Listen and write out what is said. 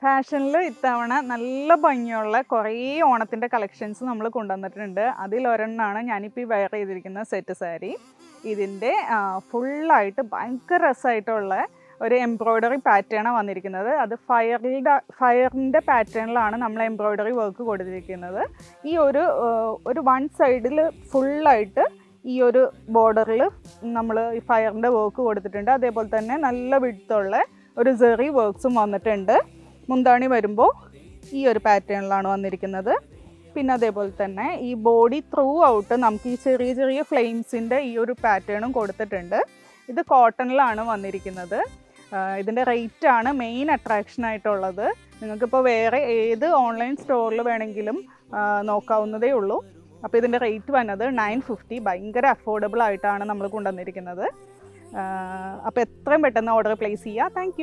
ഫാഷനിൽ ഇത്തവണ നല്ല ഭംഗിയുള്ള കുറേ ഓണത്തിൻ്റെ കളക്ഷൻസ് നമ്മൾ കൊണ്ടുവന്നിട്ടുണ്ട്. അതിലൊരെണ്ണമാണ് ഞാനിപ്പോൾ ഈ വെയർ ചെയ്തിരിക്കുന്ന സെറ്റ് സാരി. ഇതിൻ്റെ ഫുള്ളായിട്ട് ഭയങ്കര രസമായിട്ടുള്ള ഒരു എംബ്രോയ്ഡറി പാറ്റേണാണ് വന്നിരിക്കുന്നത്. അത് ഫയറിൻ്റെ പാറ്റേണിലാണ് നമ്മൾ എംബ്രോയ്ഡറി വർക്ക് കൊടുത്തിരിക്കുന്നത്. ഈ ഒരു വൺ സൈഡിൽ ഫുള്ളായിട്ട് ഈ ഒരു ബോർഡറിൽ നമ്മൾ ഈ ഫയറിൻ്റെ വർക്ക് കൊടുത്തിട്ടുണ്ട്. അതേപോലെ തന്നെ നല്ല വിഡ്ത്തുള്ള ഒരു സെറി വർക്ക്സും വന്നിട്ടുണ്ട്. മുന്താണി വരുമ്പോൾ ഈ ഒരു പാറ്റേണിലാണ് വന്നിരിക്കുന്നത്. പിന്നെ അതേപോലെ തന്നെ ഈ ബോഡി ത്രൂ ഔട്ട് നമുക്ക് ഈ ചെറിയ ചെറിയ ഫ്ലെയിംസിൻ്റെ ഈ ഒരു പാറ്റേണും കൊടുത്തിട്ടുണ്ട്. ഇത് കോട്ടണിലാണ് വന്നിരിക്കുന്നത്. ഇതിൻ്റെ റേറ്റാണ് മെയിൻ അട്രാക്ഷൻ ആയിട്ടുള്ളത്. നിങ്ങൾക്കിപ്പോൾ വേറെ ഏത് ഓൺലൈൻ സ്റ്റോറിൽ വേണമെങ്കിലും നോക്കാവുന്നതേ ഉള്ളൂ. അപ്പോൾ ഇതിൻ്റെ റേറ്റ് വന്നത് 950. ഭയങ്കര അഫോർഡബിൾ ആയിട്ടാണ് നമ്മൾ കൊണ്ടുവന്നിരിക്കുന്നത്. അപ്പോൾ എത്രയും പെട്ടെന്ന് ഓർഡർ പ്ലേസ് ചെയ്യുക. താങ്ക്